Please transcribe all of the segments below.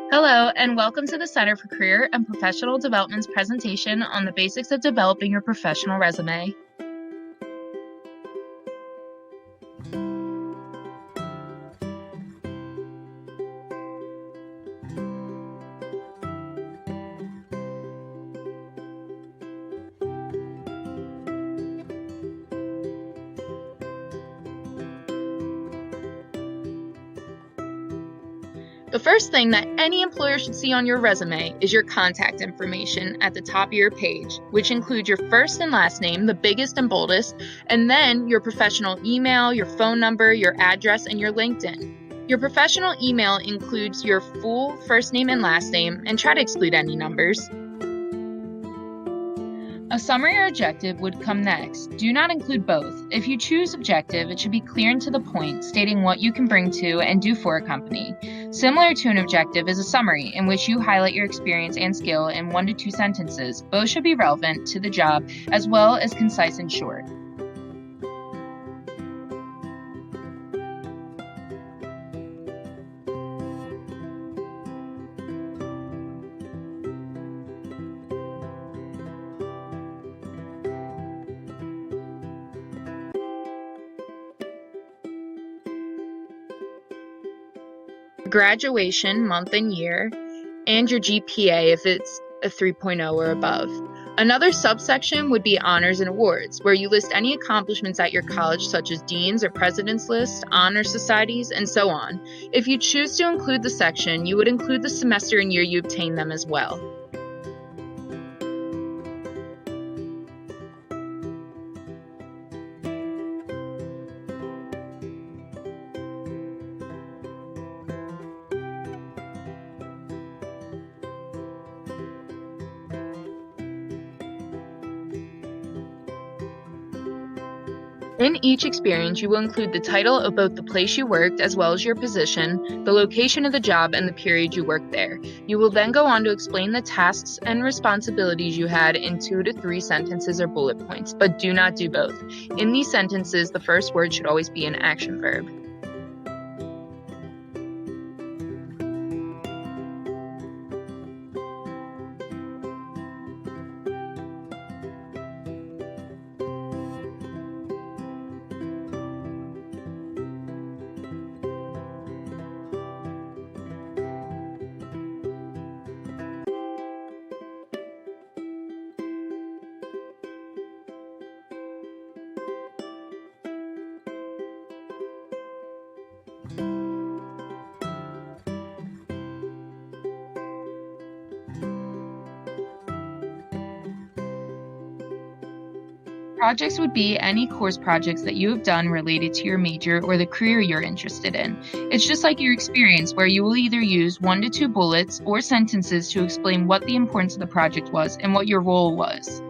Hello, and welcome to the Center for Career and Professional Development's presentation on the basics of developing your professional resume. The first thing that any employer should see on your resume is your contact information at the top of your page, which includes your first and last name, the biggest and boldest, and then your professional email, your phone number, your address, and your LinkedIn. Your professional email includes your full first name and last name, and try to exclude any numbers. A summary or objective would come next. Do not include both. If you choose objective, it should be clear and to the point, stating what you can bring to and do for a company. Similar to an objective is a summary, in which you highlight your experience and skill in 1 to 2 sentences. Both should be relevant to the job, as well as concise and short. Graduation, month and year, and your GPA if it's a 3.0 or above. Another subsection would be honors and awards, where you list any accomplishments at your college, such as dean's or president's list, honor societies, and so on. If you choose to include the section, you would include the semester and year you obtained them as well. In each experience, you will include the title of both the place you worked as well as your position, the location of the job, and the period you worked there. You will then go on to explain the tasks and responsibilities you had in 2 to 3 sentences or bullet points, but do not do both. In these sentences, the first word should always be an action verb. Projects would be any course projects that you have done related to your major or the career you're interested in. It's just like your experience, where you will either use 1 to 2 bullets or sentences to explain what the importance of the project was and what your role was.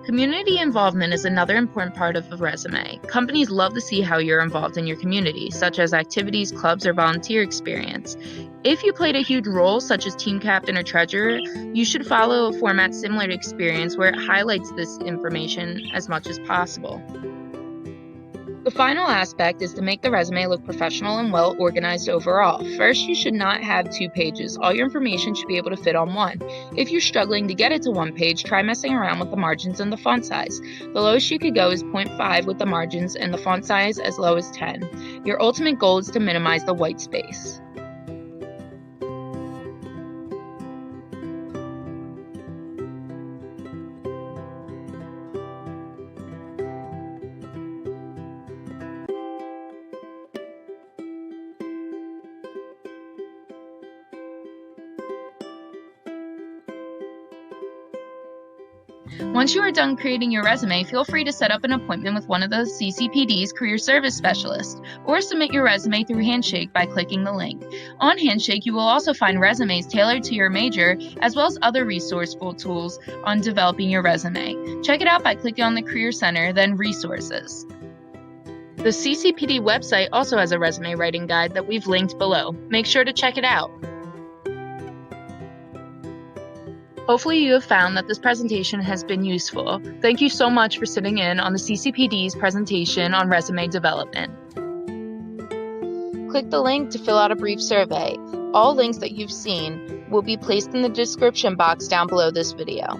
Community involvement is another important part of the resume. Companies love to see how you're involved in your community, such as activities, clubs, or volunteer experience. If you played a huge role, such as team captain or treasurer, you should follow a format similar to experience where it highlights this information as much as possible. The final aspect is to make the resume look professional and well organized overall. First, you should not have 2 pages. All your information should be able to fit on one. If you're struggling to get it to 1 page, try messing around with the margins and the font size. The lowest you could go is 0.5 with the margins and the font size as low as 10. Your ultimate goal is to minimize the white space. Once you are done creating your resume, feel free to set up an appointment with one of the CCPD's career service specialists, or submit your resume through Handshake by clicking the link. On Handshake, you will also find resumes tailored to your major, as well as other resourceful tools on developing your resume. Check it out by clicking on the Career Center, then Resources. The CCPD website also has a resume writing guide that we've linked below. Make sure to check it out. Hopefully you have found that this presentation has been useful. Thank you so much for sitting in on the CCPD's presentation on resume development. Click the link to fill out a brief survey. All links that you've seen will be placed in the description box down below this video.